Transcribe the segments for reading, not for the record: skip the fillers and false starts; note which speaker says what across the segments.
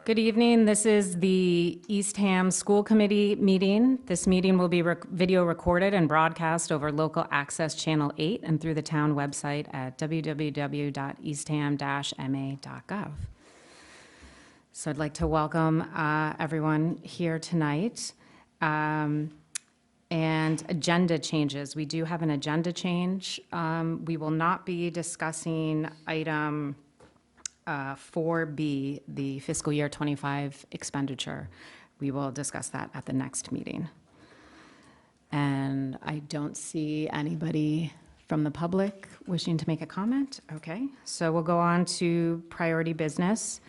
Speaker 1: Good evening. This is the Eastham School Committee meeting. This meeting will be video recorded and broadcast over Local Access Channel 8 and through the town website at www.eastham-ma.gov. So I'd like to welcome everyone here tonight. And agenda changes. We do have an agenda change. We will not be discussing item 4B, the fiscal year 25 expenditure. We will discuss that at the next meeting. And I don't see anybody from the public wishing to make a comment. Okay, so we'll go on to priority business,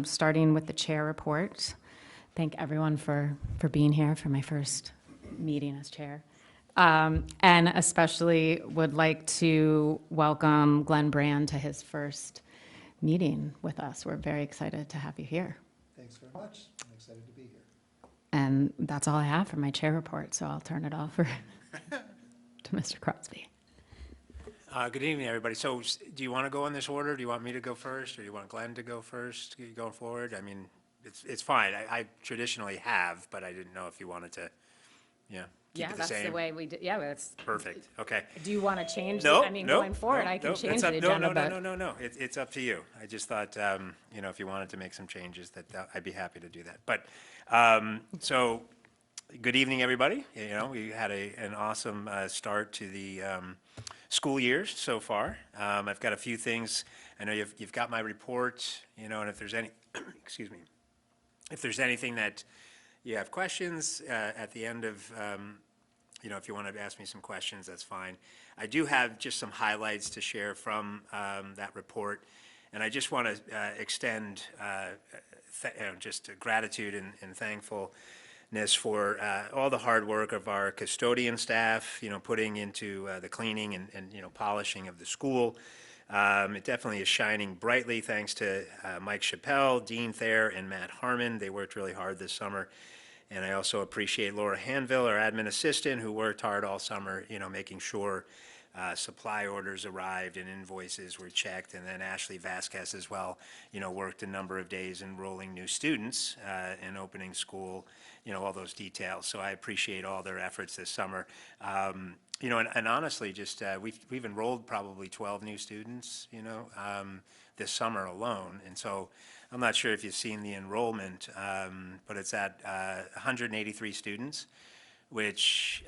Speaker 1: starting with the chair report. Thank everyone for being here for my first meeting as chair. And especially would like to welcome Glenn Brand to his first meeting with us. We're very excited to have you here.
Speaker 2: Thanks very much. I'm excited to be here.
Speaker 1: And that's all I have for my chair report, so I'll turn it over to Mr. Crosby.
Speaker 3: Good evening, everybody. So do you want to go in this order? Do you want me to go first, or do you want Glenn to go first going forward? I mean, it's fine. I traditionally have, but I didn't know if you wanted to, keep it the same.
Speaker 1: That's the way we do. Yeah, that's
Speaker 3: Perfect. Okay.
Speaker 1: Do you want to change?
Speaker 3: No,
Speaker 1: I mean, going forward, I can change the agenda.
Speaker 3: No. It's up to you. I just thought, if you wanted to make some changes, that I'd be happy to do that. But so, good evening, everybody. We had an awesome start to the school years so far. I've got a few things. I know you've got my report. And if there's any, excuse me, if there's anything that you have questions at the end of, if you want to ask me some questions, that's fine. I do have just some highlights to share from that report, and I just want to extend just gratitude and thankfulness for all the hard work of our custodian staff, putting into the cleaning and polishing of the school. It definitely is shining brightly thanks to Mike Chappelle, Dean Thayer, and Matt Harmon. They worked really hard this summer. And I also appreciate Laura Hanville, our admin assistant, who worked hard all summer, making sure supply orders arrived and invoices were checked. And then Ashley Vasquez as well, worked a number of days enrolling new students and opening school, all those details. So I appreciate all their efforts this summer. And honestly, just we've enrolled probably 12 new students, this summer alone. And so I'm not sure if you've seen the enrollment, but it's at 183 students, which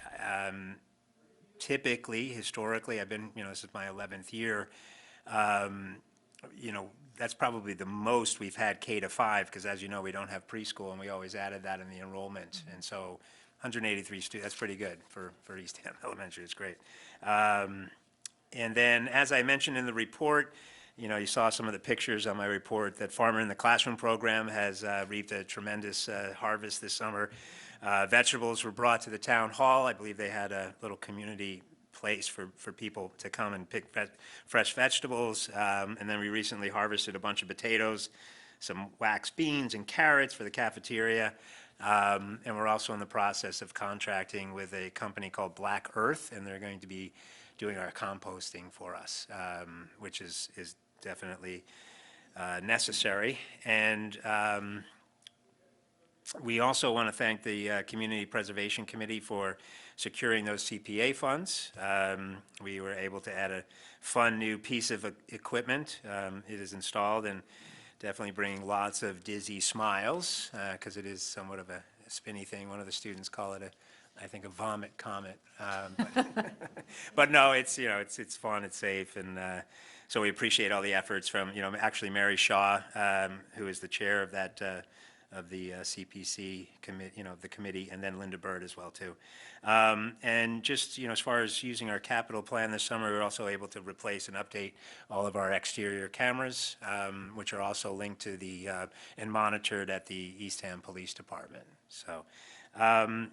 Speaker 3: typically, historically, I've been, this is my 11th year, that's probably the most we've had K-5, because as you know, we don't have preschool, and we always added that in the enrollment. And so 183 students, that's pretty good for Eastham Elementary. It's great. And then, as I mentioned in the report, you saw some of the pictures on my report that Farmer in the Classroom program has reaped a tremendous harvest this summer. Vegetables were brought to the town hall. I believe they had a little community place for people to come and pick fresh vegetables. And then we recently harvested a bunch of potatoes, some wax beans and carrots for the cafeteria. And we're also in the process of contracting with a company called Black Earth, and they're going to be doing our composting for us, which is definitely necessary. And we also want to thank the Community Preservation Committee for securing those CPA funds. We were able to add a fun new piece of equipment. It is installed and definitely bringing lots of dizzy smiles, because it is somewhat of a spinny thing. One of the students call it I think a vomit comet. But no, it's it's fun, it's safe, and so we appreciate all the efforts from actually Mary Shaw, who is the chair of that of the CPC committee, the committee, and then Linda Bird as well too. And just as far as using our capital plan this summer, we were also able to replace and update all of our exterior cameras, which are also linked to the and monitored at the Eastham Police Department. So.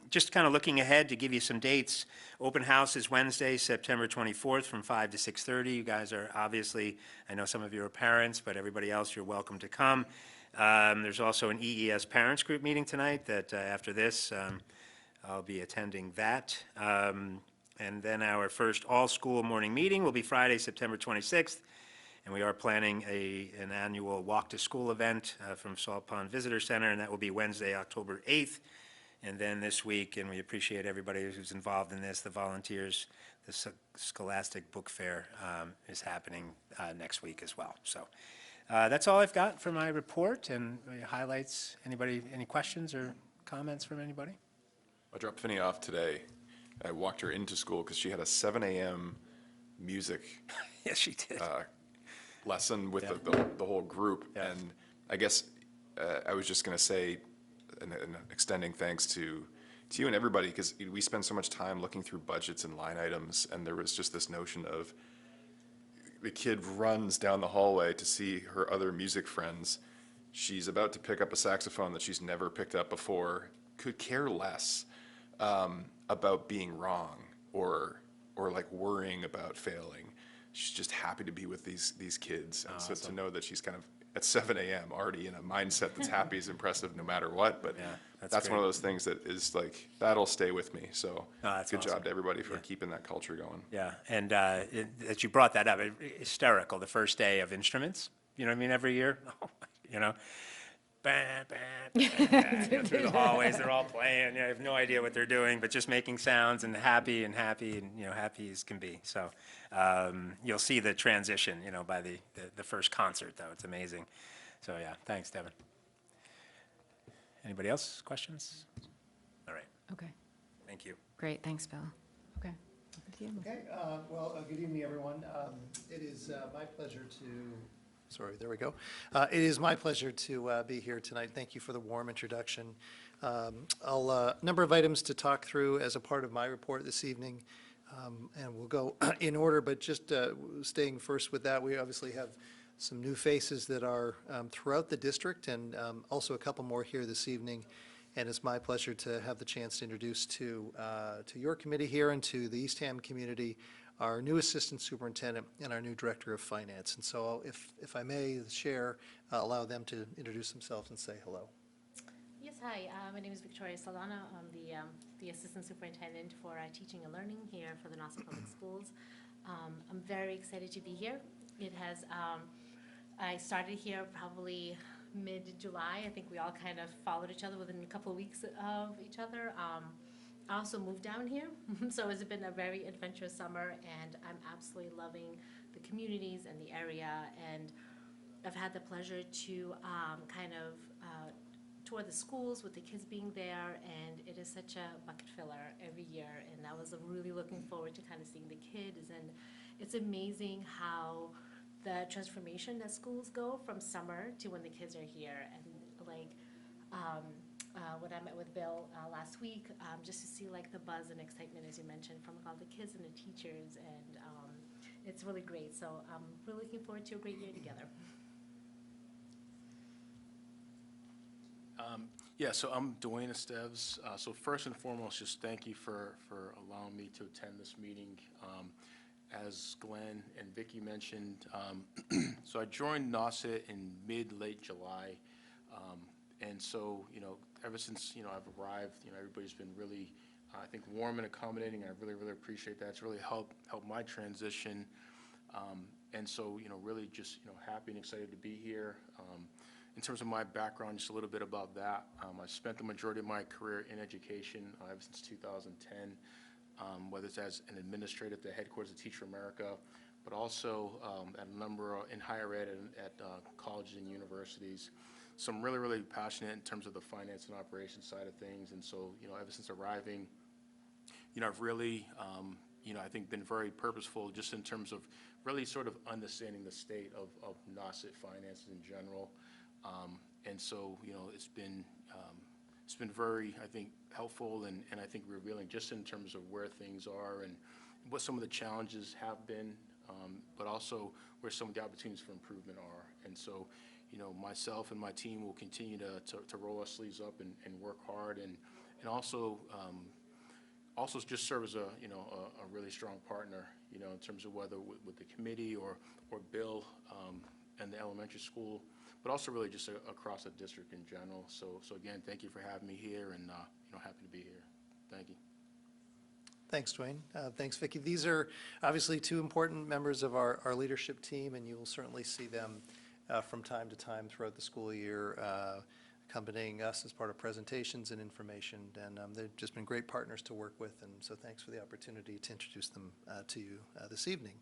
Speaker 3: Just kind of looking ahead to give you some dates. Open house is Wednesday, September 24th from 5 to 6:30. You guys are obviously, I know some of you are parents, but everybody else, you're welcome to come. There's also an EES parents group meeting tonight that after this, I'll be attending that. And then our first all-school morning meeting will be Friday, September 26th And we are planning an annual walk-to-school event from Salt Pond Visitor Center, and that will be Wednesday, October 8th. And then this week, and we appreciate everybody who's involved in this, the volunteers, the Scholastic Book Fair is happening next week as well. So that's all I've got for my report and highlights. Anybody, any questions or comments from anybody?
Speaker 4: I dropped Finney off today. I walked her into school because she had a 7 a.m. music
Speaker 3: Yes, she did.
Speaker 4: lesson with
Speaker 3: Yeah.
Speaker 4: the whole group.
Speaker 3: Yeah.
Speaker 4: And I guess I was just going to say, and extending thanks to you and everybody, because we spend so much time looking through budgets and line items, and there was just this notion of the kid runs down the hallway to see her other music friends. She's about to pick up a saxophone that she's never picked up before, could care less about being wrong or like worrying about failing. She's just happy to be with these kids. And so to know that she's kind of at 7 a.m. already in a mindset that's happy is impressive no matter what. But
Speaker 3: Yeah,
Speaker 4: that's one of those things that is like, that'll stay with me. So
Speaker 3: that's
Speaker 4: good
Speaker 3: awesome.
Speaker 4: job to everybody for keeping that culture going.
Speaker 3: Yeah, and that you brought that up, hysterical, the first day of instruments, you know what I mean, every year, you know? Bam, bam, bam, bam, you know, through the hallways, they're all playing, you know, I have no idea what they're doing, but just making sounds and happy, and, you know, happy as can be. So you'll see the transition, you know, by the first concert, though. It's amazing. So, yeah, thanks, Devin. Anybody else? Questions? All right,
Speaker 1: Okay,
Speaker 3: thank you.
Speaker 1: great, thanks, Bill. Okay. over to you.
Speaker 2: Okay, well, good evening, everyone. It is my pleasure to, sorry, there we go. It is my pleasure to be here tonight. Thank you for the warm introduction. Number of items to talk through as a part of my report this evening, and we'll go in order, but just staying first with that, we obviously have some new faces that are throughout the district, and also a couple more here this evening. And it's my pleasure to have the chance to introduce to your committee here and to the Eastham community our new Assistant Superintendent and our new Director of Finance. And so if I may, the Chair, allow them to introduce themselves and say hello.
Speaker 5: Yes, hi. My name is Victoria Saldana. I'm the Assistant Superintendent for Teaching and Learning here for the Nassau Public Schools. I'm very excited to be here. It has, I started here probably mid-July. I think we all kind of followed each other within a couple of weeks of each other. I also moved down here, so it's been a very adventurous summer, and I'm absolutely loving the communities and the area, and I've had the pleasure to kind of tour the schools with the kids being there, and it is such a bucket filler every year, and I was really looking forward to kind of seeing the kids, and it's amazing how the transformation that schools go from summer to when the kids are here, and like when I met with Bill last week, just to see like the buzz and excitement, as you mentioned, from all the kids and the teachers, and it's really great. So I'm really looking forward to a great year together.
Speaker 6: Yeah, so I'm Duane Esteves. So first and foremost, just thank you for allowing me to attend this meeting. As Glenn and Vicky mentioned, so I joined NRHS in mid-late July. And so, you know, ever since, you know, I've arrived, you know, everybody's been really, I think, warm and accommodating, and I really, really appreciate that. It's really helped my transition. And so, you know, really just, you know, happy and excited to be here. In terms of my background, just a little bit about that. I spent the majority of my career in education ever since 2010, whether it's as an administrator at the headquarters of Teach for America, but also at a number in higher ed and at colleges and universities. So I'm really, really passionate in terms of the finance and operations side of things. And so, you know, ever since arriving, you know, I've really, you know, I think been very purposeful just in terms of really sort of understanding the state of NRHS finances in general. And so, you know, it's been very, I think, helpful and I think revealing just in terms of where things are and what some of the challenges have been, but also where some of the opportunities for improvement are. And so, you know, myself and my team will continue to roll our sleeves up and work hard and also just serve as a really strong partner, you know, in terms of whether with the committee or Bill and the elementary school, but also really just across the district in general. So again, thank you for having me here, and you know, happy to be here. Thank you.
Speaker 2: Thanks, Duane. Thanks, Vicky. These are obviously two important members of our leadership team, and you will certainly see them from time to time throughout the school year, accompanying us as part of presentations and information. And they've just been great partners to work with, and so thanks for the opportunity to introduce them to you this evening.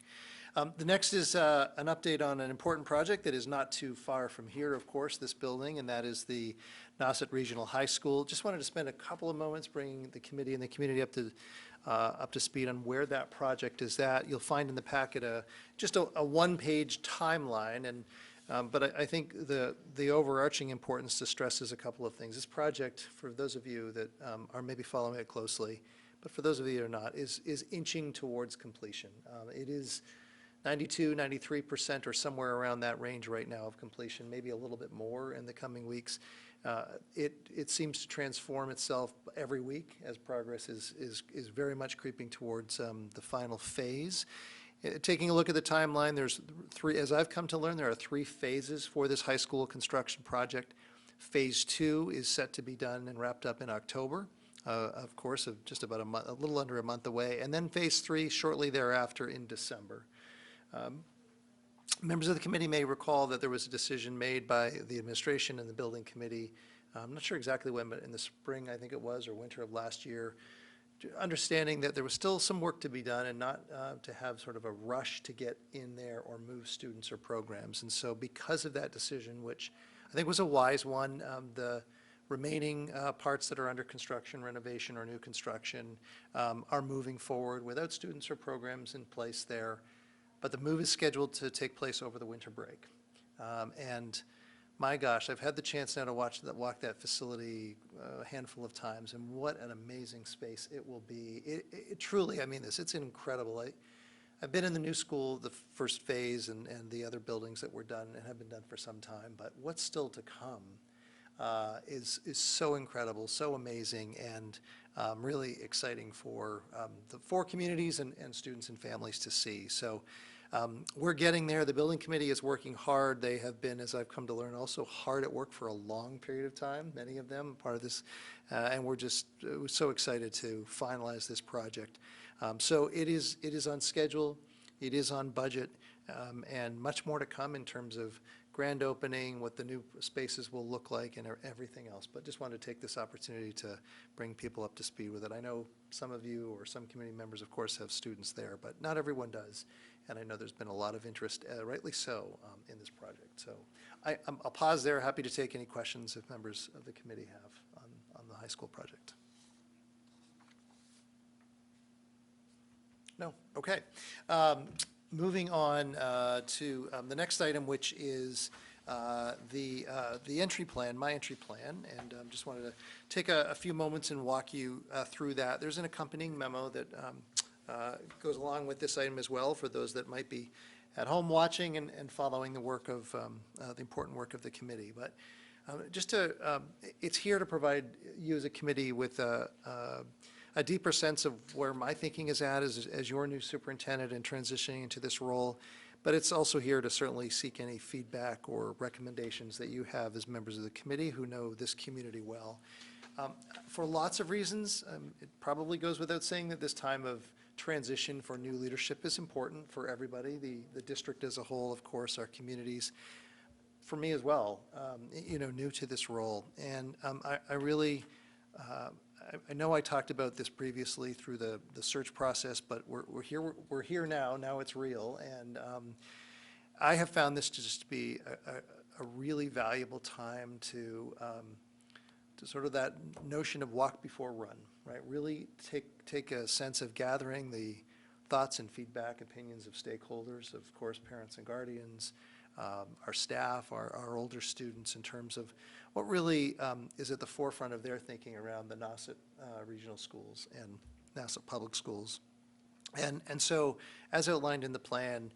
Speaker 2: The next is an update on an important project that is not too far from here, of course, this building, and that is the Asst Regional High School. Just wanted to spend a couple of moments bringing the committee and the community up to speed on where that project is at. You'll find in the packet just a one-page timeline, and but I think the overarching importance to stress is a couple of things. This project, for those of you that are maybe following it closely, but for those of you that are not, is inching towards completion. It is 92, 93% or somewhere around that range right now of completion, maybe a little bit more in the coming weeks. It seems to transform itself every week as progress is very much creeping towards the final phase. Taking a look at the timeline, there's three, as I've come to learn, there are 3 phases for this high school construction project. Phase 2 is set to be done and wrapped up in October, of course, of just about a little under a month away, and then phase 3 shortly thereafter in December. Members of the committee may recall that there was a decision made by the administration and the building committee, I'm not sure exactly when, but in the spring, I think it was, or winter of last year, understanding that there was still some work to be done and not to have sort of a rush to get in there or move students or programs. And so because of that decision, which I think was a wise one, the remaining parts that are under construction, renovation, or new construction are moving forward without students or programs in place there. But the move is scheduled to take place over the winter break. And my gosh, I've had the chance now to walk that facility a handful of times, and what an amazing space it will be. It truly, I mean this, it's incredible. I've been in the new school, the first phase, and the other buildings that were done and have been done for some time, but what's still to come is so incredible, so amazing, and really exciting for the 4 communities and students and families to see. So we're getting there. The building committee is working hard. They have been, as I've come to learn, also hard at work for a long period of time, many of them part of this, and we're so excited to finalize this project. So it is on schedule, it is on budget, and much more to come in terms of grand opening, what the new spaces will look like, and everything else. But just wanted to take this opportunity to bring people up to speed with it. I know some of you or some community members, of course, have students there, but not everyone does. And I know there's been a lot of interest, rightly so, in this project. So I'll pause there. Happy to take any questions if members of the committee have on the high school project. No? Okay. Moving on to the next item, which is the entry plan, my entry plan, and just wanted to take a few moments and walk you through that. There's an accompanying memo that goes along with this item as well for those that might be at home watching and following the work of the important work of the committee. But it's here to provide you as a committee with a deeper sense of where my thinking is at as your new superintendent and transitioning into this role. But it's also here to certainly seek any feedback or recommendations that you have as members of the committee who know this community well. For lots of reasons, it probably goes without saying that this time of transition for new leadership is important for everybody, the district as a whole, of course, our communities, for me as well, new to this role. And I really, I know I talked about this previously through the search process, but we're here now. Now it's real, and I have found this to just be a really valuable time to sort of that notion of walk before run, right? Really take a sense of gathering the thoughts and feedback, opinions of stakeholders, of course, parents and guardians, our staff, our older students, in terms of what really is at the forefront of their thinking around the Asst regional schools and Asst public schools. And so, as outlined in the plan,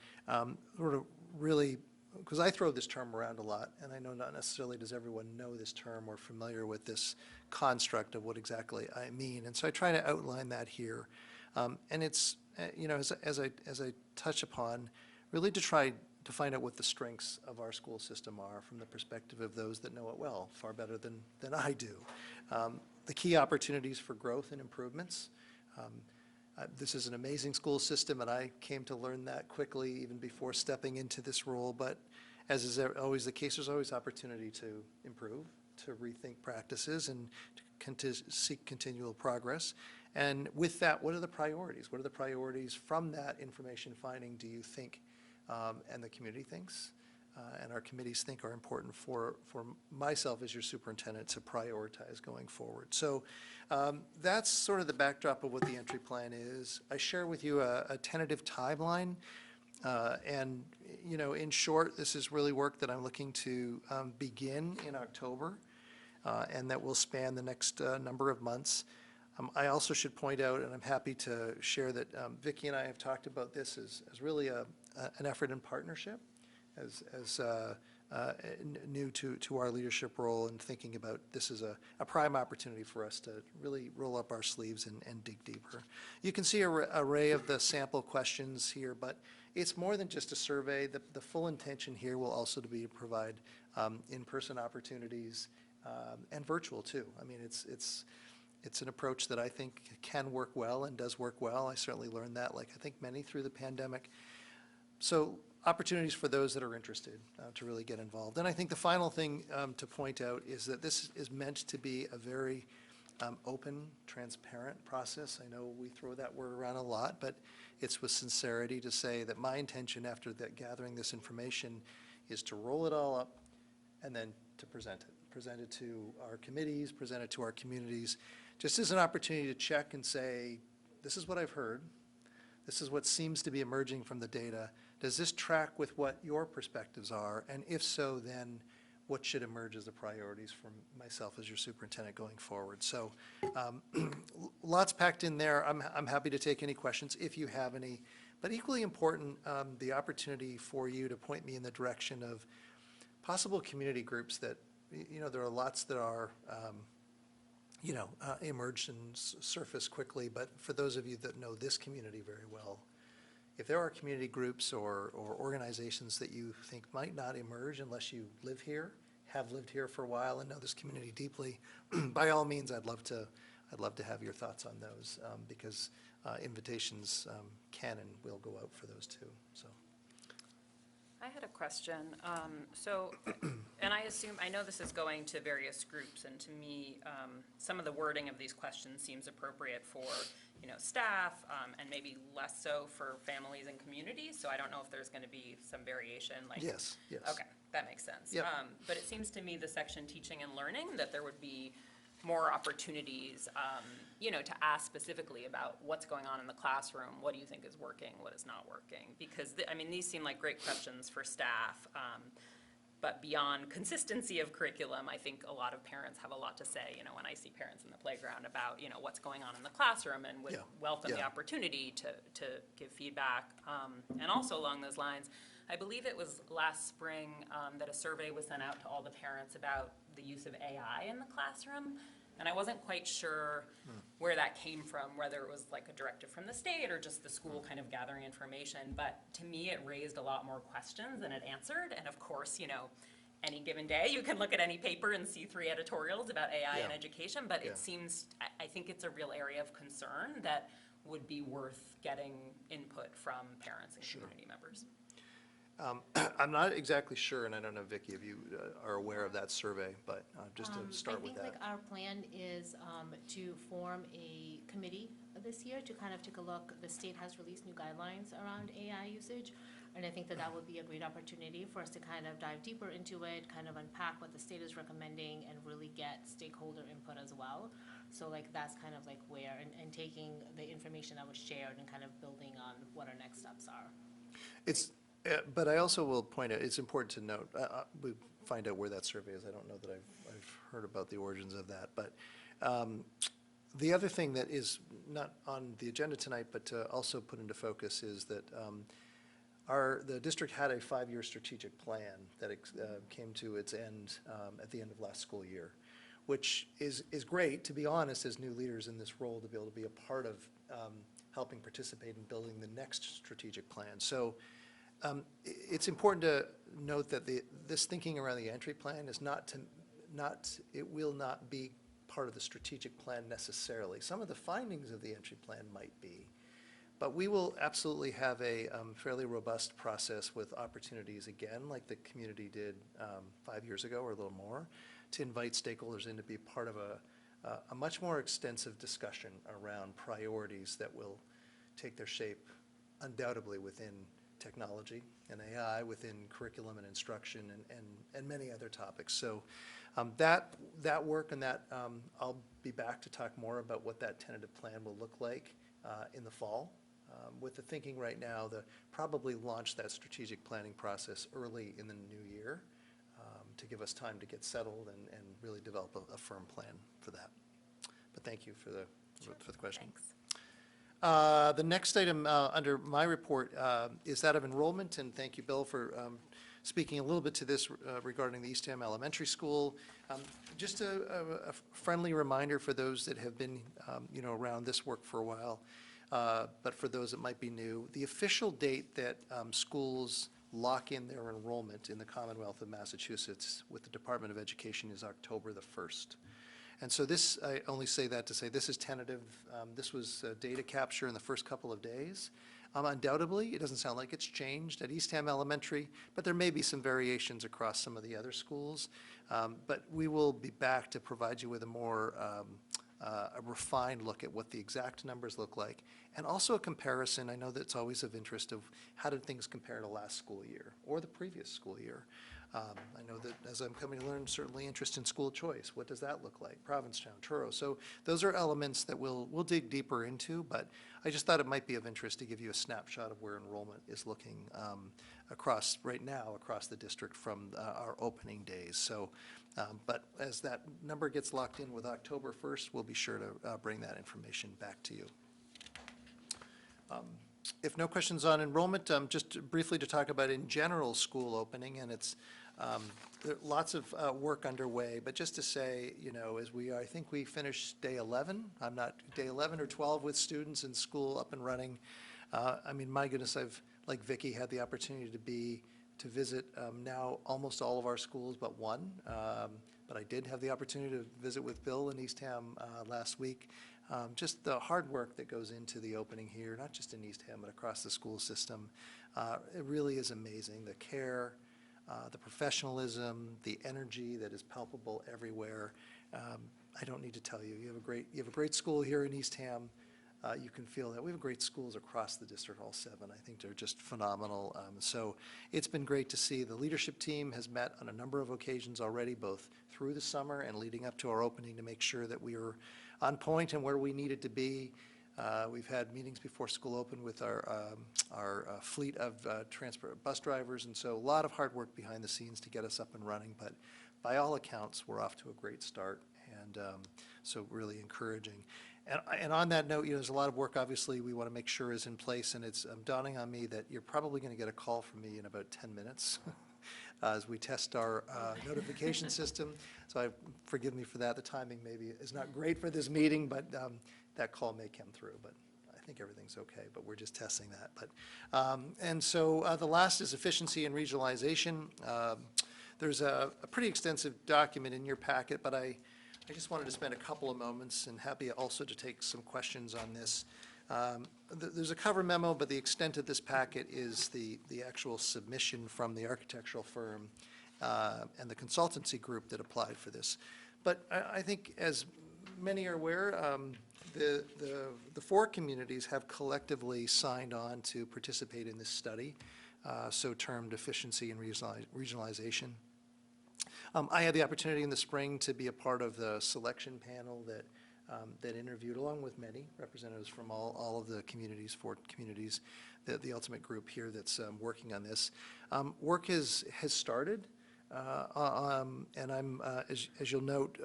Speaker 2: sort of really, because I throw this term around a lot, and I know not necessarily does everyone know this term or familiar with this construct of what exactly I mean, and so I try to outline that here. And it's, as I touch upon, really to try to find out what the strengths of our school system are from the perspective of those that know it well, far better than I do. The key opportunities for growth and improvements, This is an amazing school system, and I came to learn that quickly, even before stepping into this role. But as is always the case, there's always opportunity to improve, to rethink practices, and to seek continual progress. And with that, what are the priorities? What are the priorities from that information finding do you think, and the community thinks, and our committees think are important for myself as your superintendent to prioritize going forward? So that's sort of the backdrop of what the entry plan is. I share with you a tentative timeline. And, you know, in short, this is really work that I'm looking to begin in October, and that will span the next number of months. I also should point out, and I'm happy to share that Vicky and I have talked about this as really an effort in partnership, as new to our leadership role, and thinking about this as a prime opportunity for us to really roll up our sleeves and dig deeper. You can see an array of the sample questions here, but it's more than just a survey. The full intention here will also be to provide in-person opportunities and virtual too. I mean, it's an approach that I think can work well and does work well. I certainly learned that, like I think many, through the pandemic. So opportunities for those that are interested to really get involved. And I think the final thing to point out is that this is meant to be a very open, transparent process. I know we throw that word around a lot, but it's with sincerity to say that my intention after gathering this information is to roll it all up and then to present it to our committees, present it to our communities, just as an opportunity to check and say, this is what I've heard. This is what seems to be emerging from the data. Does this track with what your perspectives are? And if so, then what should emerge as the priorities from myself as your superintendent going forward? So lots packed in there. I'm happy to take any questions if you have any. But equally important, the opportunity for you to point me in the direction of possible community groups that, you know, there are lots that are, emerge and surface quickly. But for those of you that know this community very well, if there are community groups or organizations that you think might not emerge unless you live here, have lived here for a while, and know this community deeply, by all means, I'd love to have your thoughts on those, because invitations can and will go out for those too. So.
Speaker 7: I had a question. And I know this is going to various groups, and to me, some of the wording of these questions seems appropriate for, staff, and maybe less so for families and communities. So I don't know if there's going to be some variation.
Speaker 2: Yes.
Speaker 7: Okay, that makes sense.
Speaker 2: Yep.
Speaker 7: But it seems to me the section teaching and learning, that there would be more opportunities, to ask specifically about what's going on in the classroom, what do you think is working, what is not working? Because, these seem like great questions for staff, but beyond consistency of curriculum, I think a lot of parents have a lot to say, when I see parents in the playground about, what's going on in the classroom, and would welcome the opportunity to give feedback. And also along those lines, I believe it was last spring that a survey was sent out to all the parents about the use of AI in the classroom. And I wasn't quite sure where that came from, whether it was like a directive from the state or just the school kind of gathering information. But to me, it raised a lot more questions than it answered. And of course, any given day, you can look at any paper and see 3 editorials about AI in education. But it seems, I think it's a real area of concern that would be worth getting input from parents and community members.
Speaker 2: I'm not exactly sure, and I don't know, Vicky, if you are aware of that survey, but just to start with that.
Speaker 5: I think our plan is to form a committee this year to kind of take a look. The state has released new guidelines around AI usage, and I think that would be a great opportunity for us to kind of dive deeper into it, kind of unpack what the state is recommending, and really get stakeholder input as well. So that's kind of where, and taking the information that was shared and kind of building on what our next steps are.
Speaker 2: But I also will point out, it's important to note, we find out where that survey is. I don't know that I've heard about the origins of that. But the other thing that is not on the agenda tonight, but to also put into focus, is that the district had a 5-year strategic plan that came to its end at the end of last school year, which is great, to be honest, as new leaders in this role, to be able to be a part of helping participate in building the next strategic plan. So it's important to note that this thinking around the entry plan is it will not be part of the strategic plan necessarily. Some of the findings of the entry plan might be, But we will absolutely have a fairly robust process with opportunities, again, like the community did 5 years ago or a little more, to invite stakeholders in to be part of a much more extensive discussion around priorities that will take their shape undoubtedly within technology and AI, within curriculum and instruction, and many other topics. So that work and that, I'll be back to talk more about what that tentative plan will look like in the fall. With the thinking right now, probably launch that strategic planning process early in the new year to give us time to get settled and really develop a firm plan for that. But thank you for the question.
Speaker 7: Thanks.
Speaker 2: The next item under my report is that of enrollment, and thank you, Bill, for speaking a little bit to this regarding the Eastham Elementary School. Just a friendly reminder for those that have been around this work for a while, but for those that might be new, the official date that schools lock in their enrollment in the Commonwealth of Massachusetts with the Department of Education is October the 1st. And so this, I only say that to say this is tentative. This was data capture in the first couple of days. Undoubtedly, it doesn't sound like it's changed at Eastham Elementary, but there may be some variations across some of the other schools. But we will be back to provide you with a more a refined look at what the exact numbers look like, and also a comparison. I know that's always of interest of how did things compare to last school year or the previous school year. I know that as I'm coming to learn, certainly interest in school choice. What does that look like? Provincetown, Truro. So those are elements that we'll dig deeper into, but I just thought it might be of interest to give you a snapshot of where enrollment is looking across, right now, across the district from our opening days. So, but as that number gets locked in with October 1st, we'll be sure to bring that information back to you. If no questions on enrollment, just briefly to talk about in general school opening, and it's there are lots of work underway, but just to say, as I think we finished day 11. I'm not day 11 or 12 with students in school up and running. I mean, my goodness, I've, like Vicky, had the opportunity to visit now almost all of our schools but one. But I did have the opportunity to visit with Bill in Eastham last week. Just the hard work that goes into the opening here, not just in Eastham, but across the school system. It really is amazing. The care, the professionalism, the energy that is palpable everywhere. I don't need to tell you, you have a great school here in Eastham. You can feel that. We have great schools across the district, all 7. I think they're just phenomenal. So it's been great to see. The leadership team has met on a number of occasions already, both through the summer and leading up to our opening, to make sure that we were on point and where we needed to be. We've had meetings before school opened with our fleet of transport bus drivers, and so a lot of hard work behind the scenes to get us up and running. But by all accounts, we're off to a great start, and so really encouraging. And on that note, there's a lot of work, obviously, we want to make sure is in place, and it's dawning on me that you're probably going to get a call from me in about 10 minutes as we test our notification system. So forgive me for that. The timing maybe is not great for this meeting, but that call may come through. But I think everything's okay, but we're just testing that. But and so the last is efficiency and regionalization. There's a pretty extensive document in your packet, but I just wanted to spend a couple of moments, and happy also to take some questions on this. There's a cover memo, but the extent of this packet is the actual submission from the architectural firm and the consultancy group that applied for this. But I think, as many are aware, the 4 communities have collectively signed on to participate in this study, so termed efficiency and regionalization. I had the opportunity in the spring to be a part of the selection panel that interviewed, along with many representatives from all of the communities, 4 communities, the ultimate group here that's working on this. Work has started, and I'm, as you'll note,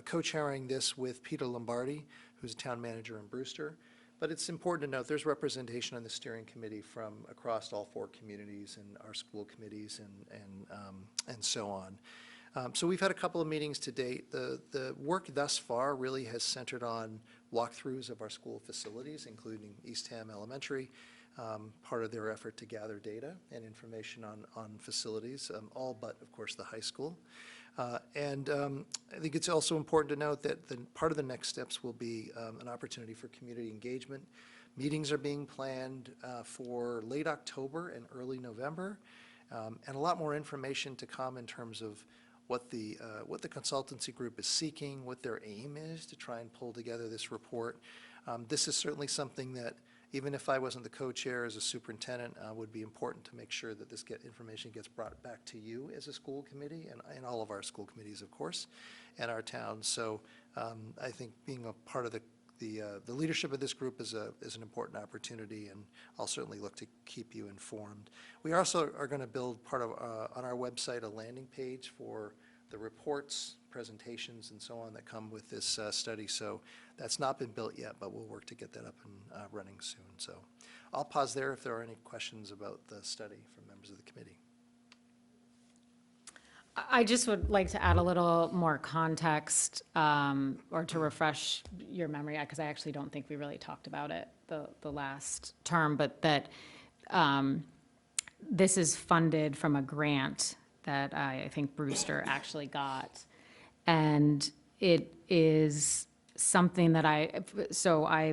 Speaker 2: co-chairing this with Peter Lombardi, who's a town manager in Brewster. But it's important to note there's representation on the steering committee from across all 4 communities and our school committees and so on. So we've had a couple of meetings to date. The work thus far really has centered on walkthroughs of our school facilities, including Eastham Elementary, part of their effort to gather data and information on facilities, all but, of course, the high school. And I think it's also important to note that part of the next steps will be an opportunity for community engagement, Meetings are being planned for late October and early November, and a lot more information to come in terms of what the consultancy group is seeking, what their aim is to try and pull together this report. This is certainly something that, even if I wasn't the co-chair as a superintendent, would be important to make sure that this information gets brought back to you as a school committee, and all of our school committees, of course, and our towns. So I think being a part of the leadership of this group is an important opportunity, and I'll certainly look to keep you informed. We also are going to build on our website, a landing page for the reports, presentations, and so on that come with this study. So that's not been built yet, but we'll work to get that up and running soon. So I'll pause there if there are any questions about the study from members of the committee.
Speaker 1: I just would like to add a little more context, or to refresh your memory, because I actually don't think we really talked about it the last term, but that this is funded from a grant that I think Brewster actually got. And it is something that I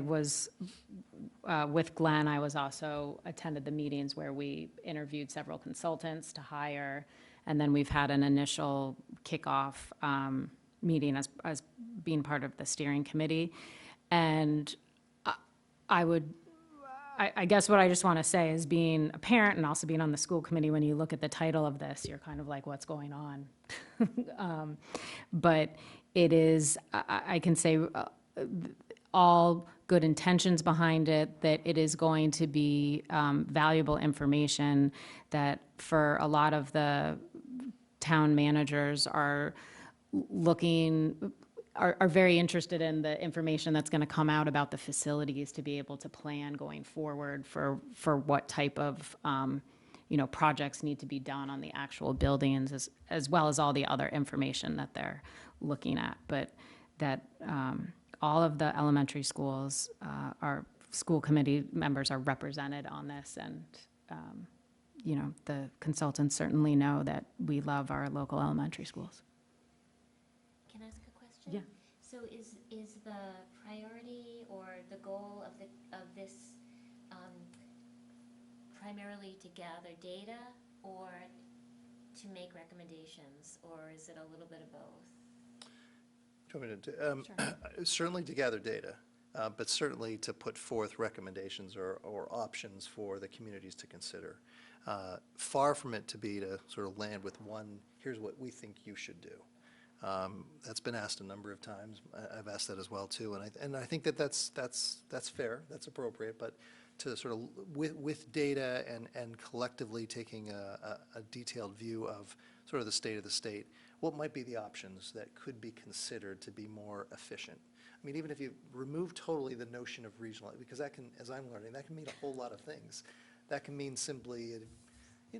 Speaker 1: was with Glenn, I was also attended the meetings where we interviewed several consultants to hire, and then we've had an initial kickoff meeting as being part of the steering committee. And I guess what I just want to say is, being a parent and also being on the school committee, when you look at the title of this, you're kind of like, what's going on? But it is, I can say, all good intentions behind it, that it is going to be valuable information that for a lot of the town managers are very interested in the information that's going to come out about the facilities, to be able to plan going forward for what type of projects need to be done on the actual buildings, as well as all the other information that they're looking at. But that all of the elementary schools, our school committee members are represented on this, and the consultants certainly know that we love our local elementary schools.
Speaker 8: Can I ask a question?
Speaker 1: Yeah.
Speaker 8: So is the priority or the goal of this primarily to gather data, or to make recommendations, or is it a little bit of both?
Speaker 2: Do you want me to certainly to gather data, but certainly to put forth recommendations or options for the communities to consider. Far from it to be to sort of land with one, here's what we think you should do. That's been asked a number of times. I've asked that as well too, and I think that's fair, that's appropriate. But to sort of with data and collectively taking a detailed view of sort of the state of the state, what might be the options that could be considered to be more efficient? I mean, even if you remove totally the notion of regional, because that can, as I'm learning, that can mean a whole lot of things. That can mean simply,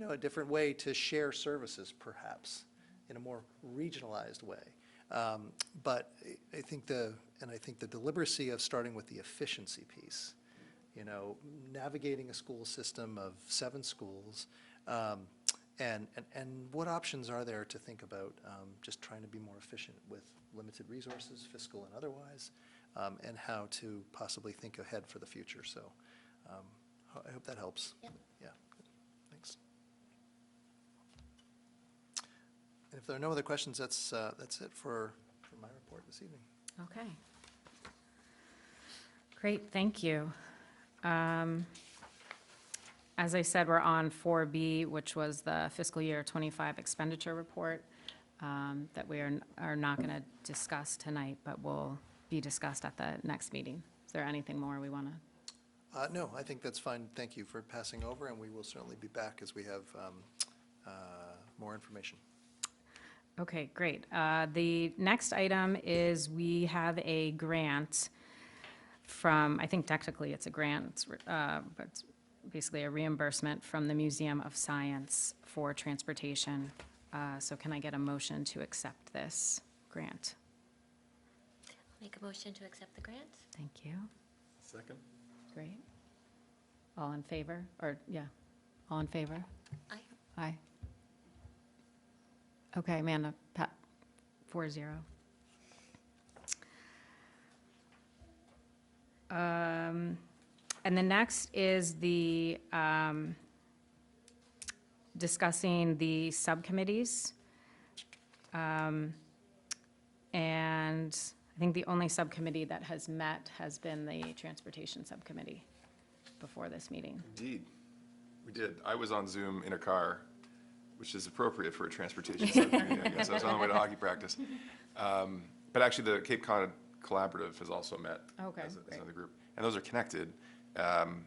Speaker 2: a different way to share services, perhaps, in a more regionalized way. But I think the deliberacy of starting with the efficiency piece, navigating a school system of 7 schools, and what options are there to think about just trying to be more efficient with limited resources, fiscal and otherwise, and how to possibly think ahead for the future. So I hope that helps.
Speaker 8: Yep.
Speaker 2: Yeah, good. Thanks. And if there are no other questions, that's it for my report this evening.
Speaker 1: Okay. Great, thank you. As I said, we're on 4B, which was the fiscal year 25 expenditure report that we are not going to discuss tonight, but will be discussed at the next meeting. Is there anything more we want to?
Speaker 2: No, I think that's fine. Thank you for passing over, and we will certainly be back as we have more information.
Speaker 1: Okay, great. The next item is we have a grant from, I think technically it's a grant, but it's basically a reimbursement from the Museum of Science for transportation. So can I get a motion to accept this grant?
Speaker 8: I'll make a motion to accept the grant.
Speaker 1: Thank you.
Speaker 4: Second?
Speaker 1: Great. All in favor? Or, yeah, all in favor?
Speaker 8: Aye.
Speaker 1: Aye. Okay, Amanda, 4-0. And the next is the discussing the subcommittees. And I think the only subcommittee that has met has been the Transportation Subcommittee before this meeting.
Speaker 4: Indeed, we did. I was on Zoom in a car, which is appropriate for a transportation subcommittee, I guess. I was on the way to hockey practice. But actually, the Cape Cod Collaborative has also met
Speaker 1: Okay,
Speaker 4: as
Speaker 1: great.
Speaker 4: another group. And those are connected. And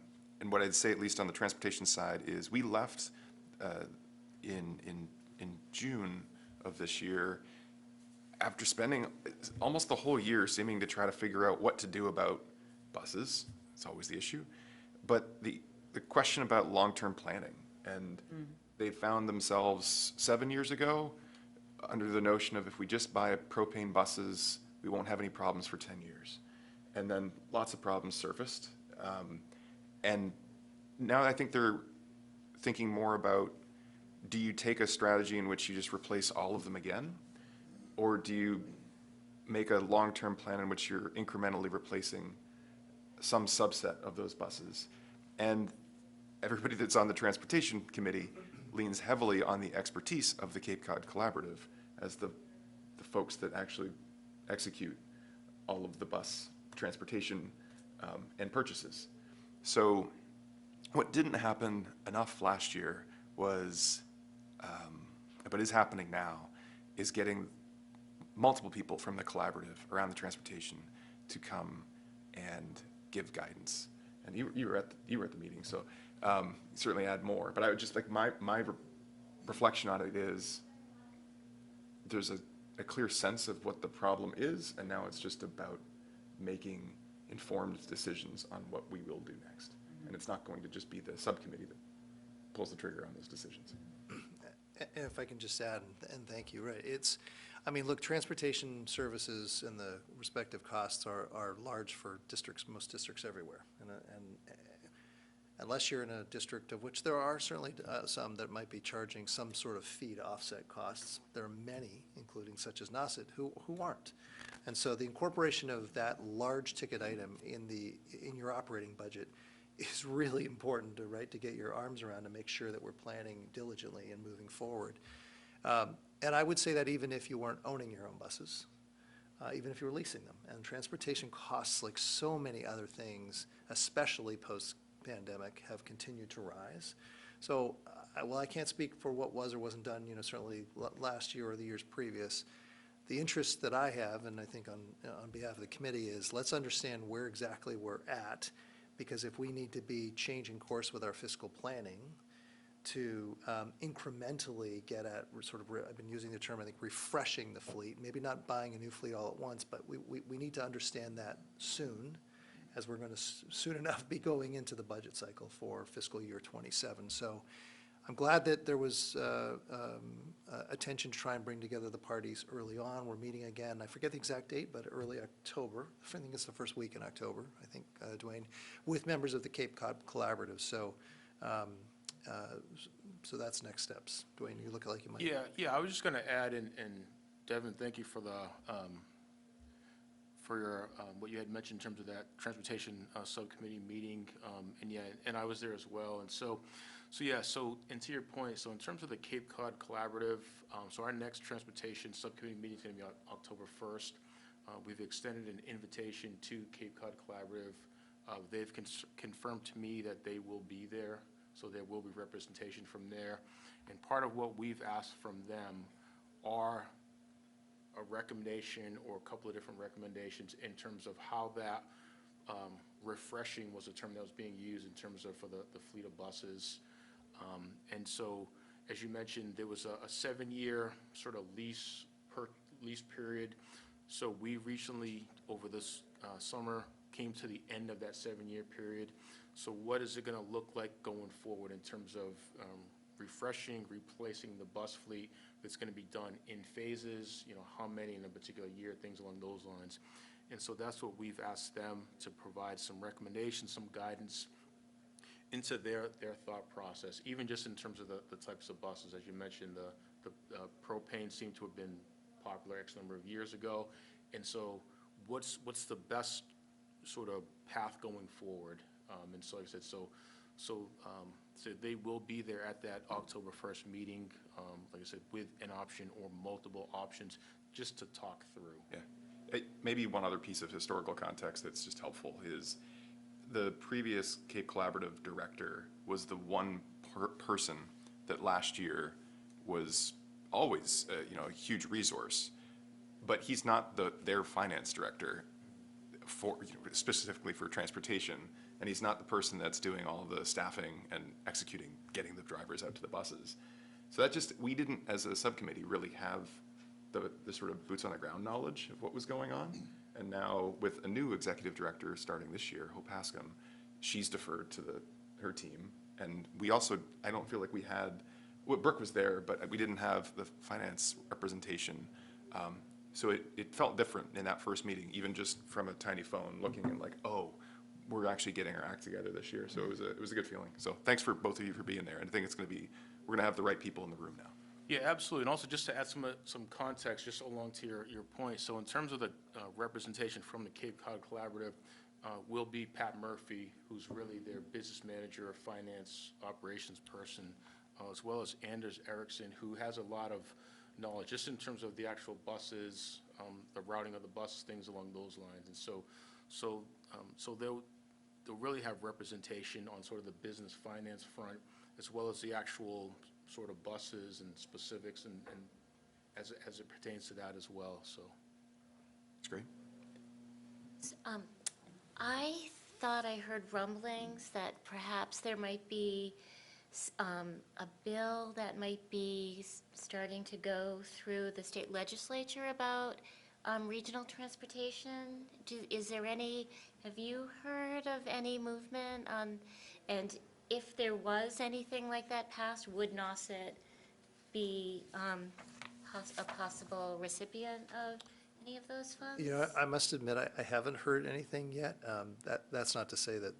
Speaker 4: what I'd say, at least on the transportation side, is we left in June of this year after spending almost the whole year seeming to try to figure out what to do about buses. It's always the issue. But the question about long-term planning. And they found themselves 7 years ago under the notion of if we just buy propane buses, we won't have any problems for 10 years. And then lots of problems surfaced. And now I think they're thinking more about, do you take a strategy in which you just replace all of them again? Or do you make a long-term plan in which you're incrementally replacing some subset of those buses? And everybody that's on the Transportation Committee leans heavily on the expertise of the Cape Cod Collaborative as the folks that actually execute all of the bus transportation and purchases. So what didn't happen enough last year was, but is happening now, is getting multiple people from the collaborative around the transportation to come and give guidance. And you were at the meeting, so certainly add more. But I would just like my reflection on it is there's a clear sense of what the problem is, and now it's just about making informed decisions on what we will do next. And it's not going to just be the subcommittee that pulls the trigger on those decisions.
Speaker 2: And if I can just add, and thank you, right, I mean, look, transportation services and the respective costs are large for districts, most districts everywhere. And unless you're in a district of which there are certainly some that might be charging some sort of fee to offset costs, there are many, including such as Asst, who aren't. And so the incorporation of that large ticket item in your operating budget is really important to get your arms around to make sure that we're planning diligently and moving forward. And I would say that even if you weren't owning your own buses, even if you were leasing them. And transportation costs, like so many other things, especially post-pandemic, have continued to rise. So, while I can't speak for what was or wasn't done, certainly last year or the years previous, the interest that I have, and I think on behalf of the committee, is let's understand where exactly we're at, because if we need to be changing course with our fiscal planning to incrementally get at I've been using the term, I think, refreshing the fleet, maybe not buying a new fleet all at once, but we need to understand that soon, as we're going to soon enough be going into the budget cycle for fiscal year 27. So I'm glad that there was attention to try and bring together the parties early on. We're meeting again, I forget the exact date, but early October. I think it's the first week in October, I think, Duane, with members of the Cape Cod Collaborative. So so that's next steps. Duane, you look like you might.
Speaker 6: Yeah, I was just going to add, and Devin, thank you for your what you had mentioned in terms of that transportation subcommittee meeting, and I was there as well. And so and to your point, so in terms of the Cape Cod Collaborative, so our next transportation subcommittee meeting is going to be on October 1st. We've extended an invitation to Cape Cod Collaborative. They've confirmed to me that they will be there. So there will be representation from there. And part of what we've asked from them are a recommendation or a couple of different recommendations in terms of how that refreshing was a term that was being used in terms of for the fleet of buses. And so, as you mentioned, there was a 7-year sort of lease period. So we recently, over this summer, came to the end of that 7-year period. So what is it going to look like going forward in terms of refreshing, replacing the bus fleet that's going to be done in phases, how many in a particular year, things along those lines. And so that's what we've asked them to provide some recommendations, some guidance into their thought process, even just in terms of the types of buses. As you mentioned, the propane seemed to have been popular X number of years ago. And so what's the best sort of path going forward And so like I said, so they will be there at that October 1st meeting, like I said, with an option or multiple options, just to talk through.
Speaker 4: Yeah. Maybe one other piece of historical context that's just helpful is the previous Cape Collaborative director was the one person that last year was always, a huge resource, but he's not their finance director for, specifically for transportation, and he's not the person that's doing all of the staffing and executing, getting the drivers out to the buses. So that just, we didn't, as a subcommittee, really have the sort of boots on the ground knowledge of what was going on. And now with a new executive director starting this year, Hope Hascom, she's deferred to her team. And we also, I don't feel like we had, Brooke was there, but we didn't have the finance representation. So it felt different in that first meeting, even just from a tiny phone looking and like, oh, we're actually getting our act together this year. So it was a good feeling. So thanks for both of you for being there. And I think it's going to be, we're going to have the right people in the room now.
Speaker 6: Yeah, absolutely. And also just to add some context, just along to your point. So in terms of the representation from the Cape Cod Collaborative, will be Pat Murphy, who's really their business manager, finance operations person, as well as Anders Erickson, who has a lot of knowledge just in terms of the actual buses, the routing of the buses, things along those lines. And so they'll really have representation on sort of the business finance front, as well as the actual sort of buses and specifics and as it pertains to that as well, so.
Speaker 4: That's great.
Speaker 8: I thought I heard rumblings that perhaps there might be a bill that might be starting to go through the state legislature about regional transportation. Is there any, have you heard of any movement on, and if there was anything like that passed, would Nauset be a possible recipient of any of those funds?
Speaker 2: I must admit, I haven't heard anything yet. That's not to say that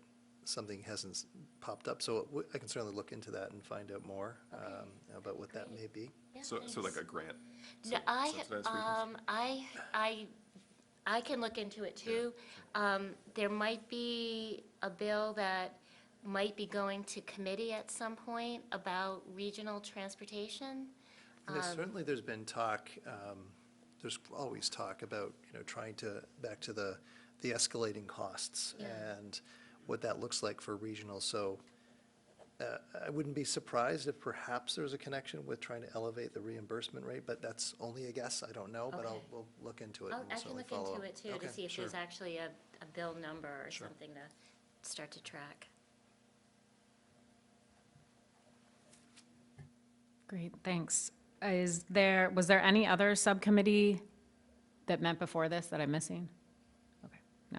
Speaker 2: something hasn't popped up, so I can certainly look into that and find out more about what that may be.
Speaker 8: Yeah,
Speaker 4: So
Speaker 8: thanks.
Speaker 4: like a grant?
Speaker 8: No,
Speaker 4: Subsidized regions?
Speaker 8: I can look into it too. There might be a bill that might be going to committee at some point about regional transportation.
Speaker 2: Certainly there's been talk, there's always talk about, trying to, back to the escalating costs
Speaker 8: Yeah.
Speaker 2: and what that looks like for regional. So I wouldn't be surprised if perhaps there's a connection with trying to elevate the reimbursement rate, but that's only a guess. I don't know, but
Speaker 8: Okay.
Speaker 2: we'll look into it.
Speaker 8: I
Speaker 2: and
Speaker 8: can
Speaker 2: certainly
Speaker 8: look
Speaker 2: follow
Speaker 8: into
Speaker 2: up.
Speaker 8: it too,
Speaker 2: Okay,
Speaker 8: to see if
Speaker 2: sure.
Speaker 8: there's actually a bill number or
Speaker 2: Sure.
Speaker 8: something to start to track.
Speaker 1: Great, thanks. Was there any other subcommittee that met before this that I'm missing? Okay, no.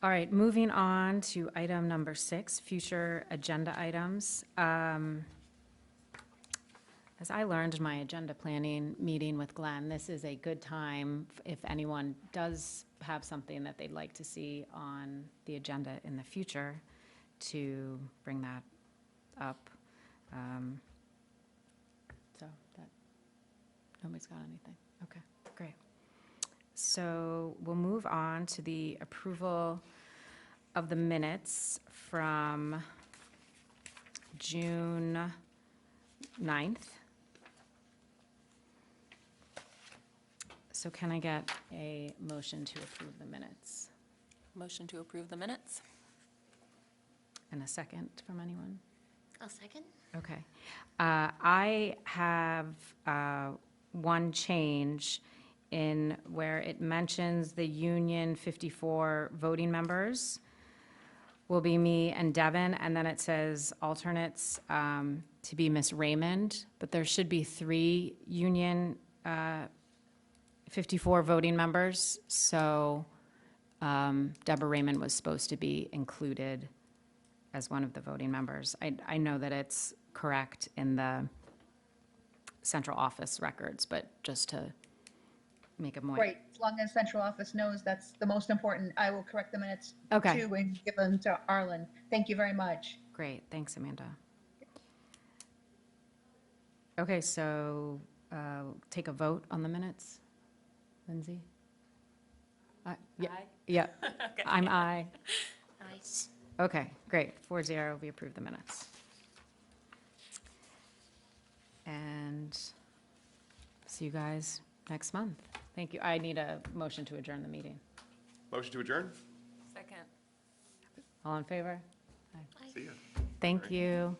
Speaker 1: All right, moving on to item number 6, future agenda items. As I learned in my agenda planning meeting with Glenn, this is a good time if anyone does have something that they'd like to see on the agenda in the future to bring that up. So that, nobody's got anything. Okay, great. So we'll move on to the approval of the minutes from June 9th. So can I get a motion to approve the minutes?
Speaker 7: Motion to approve the minutes?
Speaker 1: And a second from anyone?
Speaker 8: I'll second.
Speaker 1: Okay. I have one change in where it mentions the Union 54 voting members will be me and Devin, and then it says alternates to be Miss Raymond, but there should be 3 Union 54 voting members, so Deborah Raymond was supposed to be included as one of the voting members. I know that it's correct in the central office records, but just to make a point.
Speaker 9: Great, as long as central office knows that's the most important, I will correct the minutes
Speaker 1: Okay.
Speaker 9: too and give them to Arlen. Thank you very much.
Speaker 1: Great, thanks, Amanda. Okay, so take a vote on the minutes. Lindsay? Yeah,
Speaker 7: Aye?
Speaker 1: yeah,
Speaker 7: Okay.
Speaker 1: I'm aye.
Speaker 8: Nice.
Speaker 1: Okay, great, 4-0, we approve the minutes. And see you guys next month. Thank you. I need a motion to adjourn the meeting.
Speaker 4: Motion to adjourn?
Speaker 7: Second.
Speaker 1: All in favor?
Speaker 4: See ya.
Speaker 1: Thank you.